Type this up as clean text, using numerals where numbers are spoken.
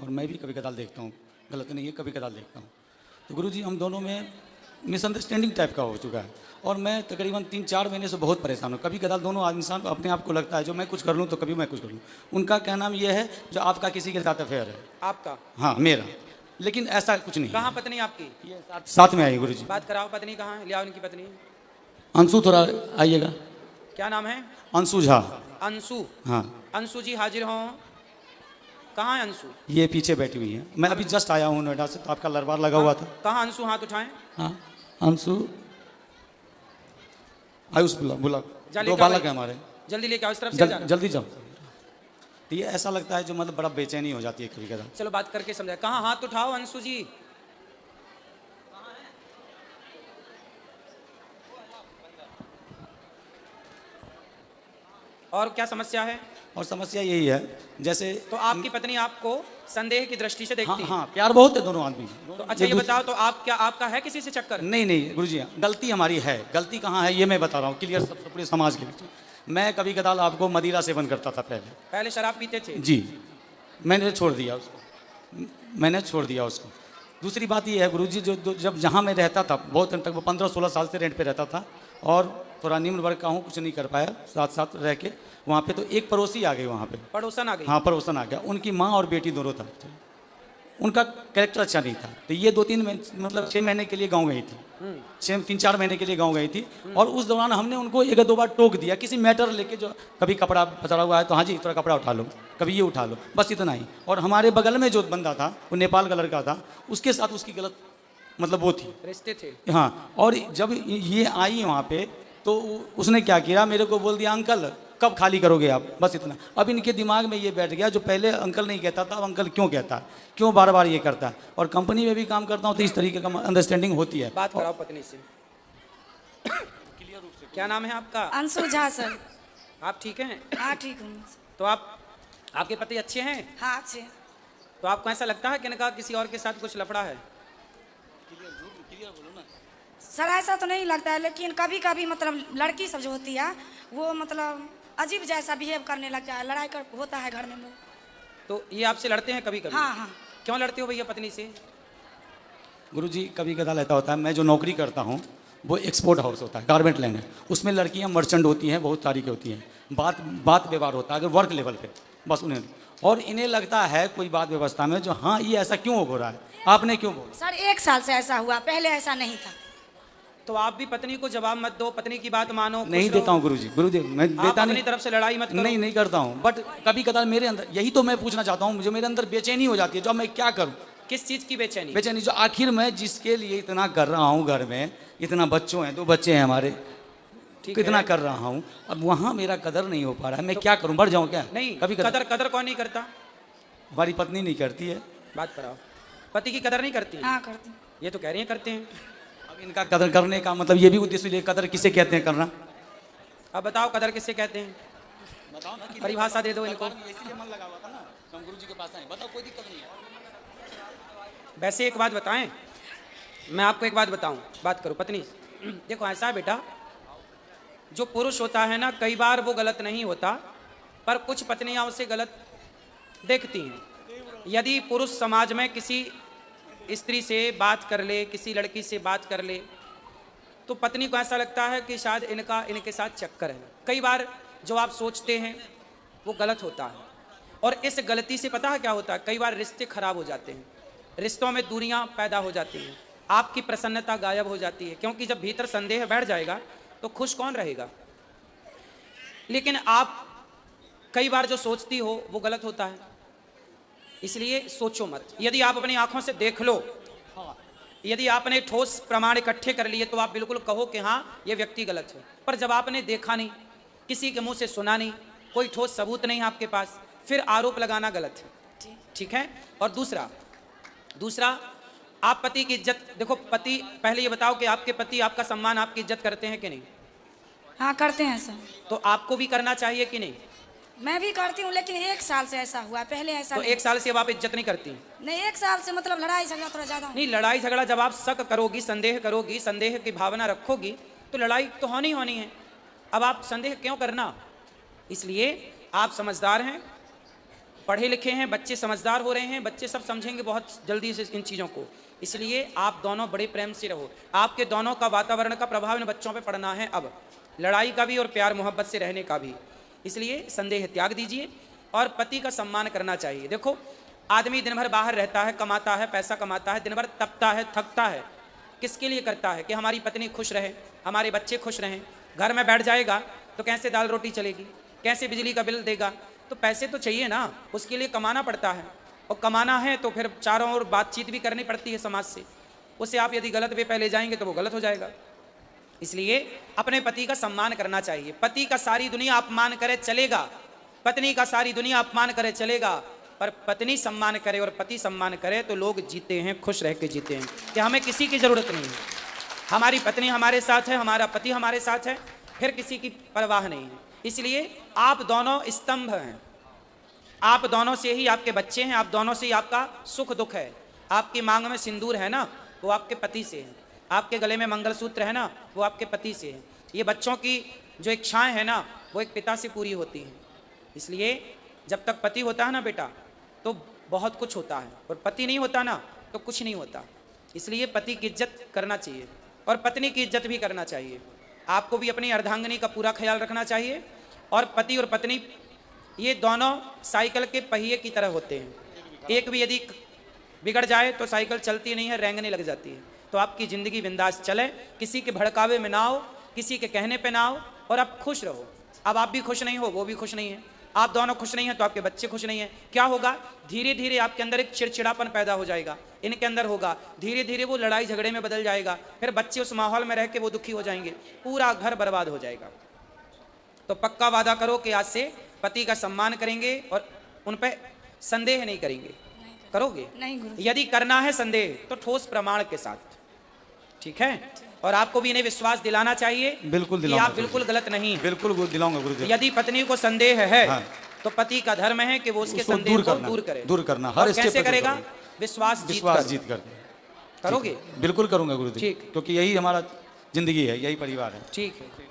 और मैं भी कभी कदाल देखता हूँ, गलत नहीं है, कभी कदाल देखता हूँ। तो गुरुजी हम दोनों में मिसअंडरस्टैंडिंग टाइप का हो चुका है और मैं तकरीबन 3-4 महीने से बहुत परेशान हूँ। कभी कदाल दोनों इंसान अपने आप को लगता है जो मैं कुछ कर लूँ तो कभी मैं कुछ कर लूँ। उनका कहना ये है जो आपका किसी के साथ अफेयर है। आपका? हाँ मेरा, लेकिन ऐसा कुछ नहीं। कहाँ पत्नी आपकी? ये साथ में आई गुरुजी। बात कराओ, पत्नी कहाँ है? ले आओ इनकी पत्नी। अंशु थोड़ा आइएगा। क्या नाम है? अंशु झा। अंशु? हाँ। अंशु जी हाजिर हों। कहाँ है अंशु? ये पीछे बैठी हुई है। मैं अभी जस्ट आया हूँ नोएडा से, तो आपका लरबार लगा हुआ था। कहाँ अंशु? हाथ उठाएं। हाँ अंशु, आयुष बुला, दो बालक है हमारे। जल्दी लेके आओ, इस तरफ से जल्दी जाओ। तो ये ऐसा लगता है जो मतलब बड़ा बेचैनी हो जाती है कभी कभी। चलो बात करके समझाए। कहाँ? हाथ उठाओ अंशु जी। और क्या समस्या है? और समस्या यही है जैसे तो आपकी पत्नी आपको संदेह की दृष्टि से देखती है? हाँ, प्यार बहुत है दोनों आदमी। तो अच्छा ये बताओ, तो आप क्या, आपका है किसी से चक्कर? नहीं गुरुजी, गलती हमारी है। गलती कहाँ है ये मैं बता रहा हूँ क्लियर, सब पूरे समाज के लिए। मैं कभी कदाल आपको मदिरा सेवन करता था पहले शराब पीते थे जी, मैंने छोड़ दिया उसको। दूसरी बात ये है गुरुजी, जो जब जहाँ मैं रहता था बहुत दिन तक, वो 15-16 साल से रेंट पे रहता था और थोड़ा निम्न वर्ग का हूँ, कुछ नहीं कर पाया साथ रह के वहाँ पे। तो एक पड़ोसी आ गई वहाँ पे, पड़ोसन आ गई। हाँ पड़ोसन आ गया। उनकी माँ और बेटी दोनों था, उनका कैरेक्टर अच्छा नहीं था। तो ये 2-3 मतलब 6 महीने के लिए गाँव गई थी, 3-4 महीने के लिए गाँव गई थी। और उस दौरान हमने उनको 1-2 बार टोक दिया किसी मैटर लेके, जो कभी कपड़ा पसरा हुआ है तो हाँ जी थोड़ा कपड़ा उठा लो, कभी ये उठा लो, बस इतना ही। और हमारे बगल में जो बंदा था वो नेपाल का लड़का था, उसके साथ उसकी गलत मतलब वो थी, रिश्ते थे। हाँ। और जब ये आई वहाँ पे तो उसने क्या किया, मेरे को बोल दिया अंकल कब खाली करोगे आप, बस इतना। अब इनके दिमाग में ये बैठ गया, जो पहले अंकल नहीं कहता था अब अंकल क्यों कहता है, क्यों बार बार ये करता है। और कंपनी में भी काम करता हूँ तो इस तरीके का अंडरस्टैंडिंग होती है। बात कराओ पत्नी से। क्या नाम है आपका? अंशु झा सर। आप ठीक हैं? हाँ ठीक हूँ। तो आपके पति अच्छे हैं? हाँ अच्छे। तो आपको ऐसा लगता है कि इनका किसी और के साथ कुछ लफड़ा है? सर ऐसा तो नहीं लगता है, लेकिन कभी कभी मतलब लड़की सब जो होती है वो मतलब अजीब जैसा बिहेव करने लगता है, लड़ाई होता है घर में। तो ये आपसे लड़ते हैं कभी कभी? हाँ। क्यों लड़ते हो भैया पत्नी से? गुरुजी कभी कदाल ऐसा होता है, मैं जो नौकरी करता हूँ वो एक्सपोर्ट हाउस होता है, गारमेंट लैंड है, उसमें लड़कियाँ मर्चेंट होती हैं, बहुत सारी की होती हैं। बात व्यवहार होता है अगर वर्क लेवल पे, बस उन्हें। और इन्हें लगता है कोई बात व्यवस्था में जो हाँ ये ऐसा क्यों हो रहा है, आपने क्यों बोला? सर 1 साल से ऐसा हुआ, पहले ऐसा नहीं था। तो आप भी पत्नी को जवाब मत दो, पत्नी की बात मानो। नहीं देता हूँ गुरुजी, मैं देता नहीं, तरफ से लड़ाई मत करो। नहीं करता हूँ, बट कभी कदार मेरे अंदर, यही तो मैं पूछना चाहता हूँ, मुझे मेरे अंदर बेचैनी हो जाती है, जो मैं क्या करूँ। किस चीज की बेचैनी? बेचैनी जो आखिर मैं जिसके लिए इतना कर रहा हूँ, घर में इतना बच्चों हैं, 2 बच्चे हैं हमारे, कितना कर रहा हूँ, अब वहाँ मेरा कदर नहीं हो पा रहा है। मैं क्या करूँ, बढ़ जाऊँ क्या? नहीं, कभी कदर कौन नहीं करता? हमारी पत्नी नहीं करती है। बात कराओ। पति की कदर नहीं करती? हाँ करती। ये तो कह रही है करते हैं। अब इनका कदर करने का मतलब ये भी उद्देश्य लिए, कदर किसे कहते हैं करना? अब बताओ कदर किसे कहते हैं? बताओ ना, परिभाषा दे दो इनको। इसीलिए मन लगा हुआ था ना, हम गुरुजी के पास आए। बताओ, कोई दिक्कत नहीं है। वैसे एक बात बताएं, मैं आपको एक बात बताऊं, बात करो पत्नी। देखो ऐसा है बेटा, जो पुरुष होता है ना, कई बार वो गलत नहीं होता, पर कुछ पत्नियां उसे गलत देखती हैं। यदि पुरुष समाज में किसी स्त्री से बात कर ले, किसी लड़की से बात कर ले, तो पत्नी को ऐसा लगता है कि शायद इनके साथ चक्कर है। कई बार जो आप सोचते हैं वो गलत होता है, और इस गलती से पता है क्या होता है, कई बार रिश्ते खराब हो जाते हैं, रिश्तों में दूरियां पैदा हो जाती हैं, आपकी प्रसन्नता गायब हो जाती है, क्योंकि जब भीतर संदेह बैठ जाएगा तो खुश कौन रहेगा। लेकिन आप कई बार जो सोचती हो वो गलत होता है, इसलिए सोचो मत। यदि आप अपनी आंखों से देख लो, यदि आपने ठोस प्रमाण इकट्ठे कर लिए तो आप बिल्कुल कहो कि हाँ ये व्यक्ति गलत है। पर जब आपने देखा नहीं, किसी के मुंह से सुना नहीं, कोई ठोस सबूत नहीं आपके पास, फिर आरोप लगाना गलत है। ठीक है। और दूसरा आप पति की इज्जत, देखो पति, पहले ये बताओ कि आपके पति आपका सम्मान, आपकी इज्जत करते हैं कि नहीं? हाँ करते हैं सर। तो आपको भी करना चाहिए कि नहीं? मैं भी करती हूँ, लेकिन 1 साल से ऐसा हुआ, पहले ऐसा तो नहीं। 1 साल से अब आप इज्जत नहीं करती? नहीं, 1 साल से मतलब लड़ाई झगड़ा थोड़ा ज्यादा। नहीं, लड़ाई झगड़ा जब आप शक करोगी, संदेह करोगी, संदेह की भावना रखोगी, तो लड़ाई तो होनी है। अब आप संदेह क्यों करना? इसलिए आप समझदार हैं, पढ़े लिखे हैं, बच्चे समझदार हो रहे हैं, बच्चे सब समझेंगे बहुत जल्दी से इन चीज़ों को। इसलिए आप दोनों बड़े प्रेम से रहो। आपके दोनों का वातावरण का प्रभाव इन बच्चों पे पड़ना है, अब लड़ाई का भी और प्यार मोहब्बत से रहने का भी। इसलिए संदेह त्याग दीजिए और पति का सम्मान करना चाहिए। देखो, आदमी दिन भर बाहर रहता है, कमाता है, पैसा कमाता है, दिन भर तपता है, थकता है, किसके लिए करता है? कि हमारी पत्नी खुश रहे, हमारे बच्चे खुश रहें। घर में बैठ जाएगा तो कैसे दाल रोटी चलेगी, कैसे बिजली का बिल देगा? तो पैसे तो चाहिए ना, उसके लिए कमाना पड़ता है, और कमाना है तो फिर चारों ओर बातचीत भी करनी पड़ती है समाज से। उसे आप यदि गलत वे पे ले जाएंगे तो वो गलत हो जाएगा। इसलिए अपने पति का सम्मान करना चाहिए। पति का सारी दुनिया अपमान करे चलेगा, पत्नी का सारी दुनिया अपमान करे चलेगा, पर पत्नी सम्मान करे और पति सम्मान करे तो लोग जीते हैं, खुश रह के जीते हैं, कि हमें किसी की ज़रूरत नहीं है। हमारी पत्नी हमारे साथ है, हमारा पति हमारे साथ है, फिर किसी की परवाह नहीं है। इसलिए आप दोनों स्तंभ हैं, आप दोनों से ही आपके बच्चे हैं, आप दोनों से ही आपका सुख दुख है। आपकी मांग में सिंदूर है ना, वो आपके पति से है। आपके गले में मंगलसूत्र है ना, वो आपके पति से है। ये बच्चों की जो इच्छाएं हैं ना, वो एक पिता से पूरी होती हैं। इसलिए जब तक पति होता है ना बेटा, तो बहुत कुछ होता है, और पति नहीं होता ना तो कुछ नहीं होता। इसलिए पति की इज्जत करना चाहिए और पत्नी की इज्जत भी करना चाहिए। आपको भी अपनी अर्धांगिनी का पूरा ख्याल रखना चाहिए। और पति और पत्नी ये दोनों साइकिल के पहिए की तरह होते हैं। एक भी यदि बिगड़ जाए तो साइकिल चलती नहीं है, रेंगने लग जाती है। तो आपकी ज़िंदगी बिंदास चले, किसी के भड़कावे में ना हो, किसी के कहने पे ना हो, और आप खुश रहो। अब आप भी खुश नहीं हो, वो भी खुश नहीं है, आप दोनों खुश नहीं हैं तो आपके बच्चे खुश नहीं हैं। क्या होगा? धीरे धीरे आपके अंदर एक चिड़चिड़ापन पैदा हो जाएगा, इनके अंदर होगा, धीरे धीरे वो लड़ाई झगड़े में बदल जाएगा, फिर बच्चे उस माहौल में रह के वो दुखी हो जाएंगे, पूरा घर बर्बाद हो जाएगा। तो पक्का वादा करो कि आज से पति का सम्मान करेंगे और उन पर संदेह नहीं करेंगे। करोगे? नहीं गुरु। यदि करना है संदेह तो ठोस प्रमाण के साथ, ठीक है? और आपको भी इन्हें विश्वास दिलाना चाहिए, बिल्कुल कि दिलाऊंगा आप बिल्कुल गलत नहीं हैं। बिल्कुल दिलाऊंगा गुरुदेव। यदि पत्नी को संदेह है हाँ। तो पति का धर्म है कि वो उसके उसको संदेह को दूर करे, दूर करना, और हर स्टेप कैसे पे दूर करेगा? करेगा। विश्वास जीत कर करोगे? बिल्कुल करूंगा गुरुदेव, ठीक। क्योंकि यही हमारा जिंदगी है, यही परिवार है। ठीक है।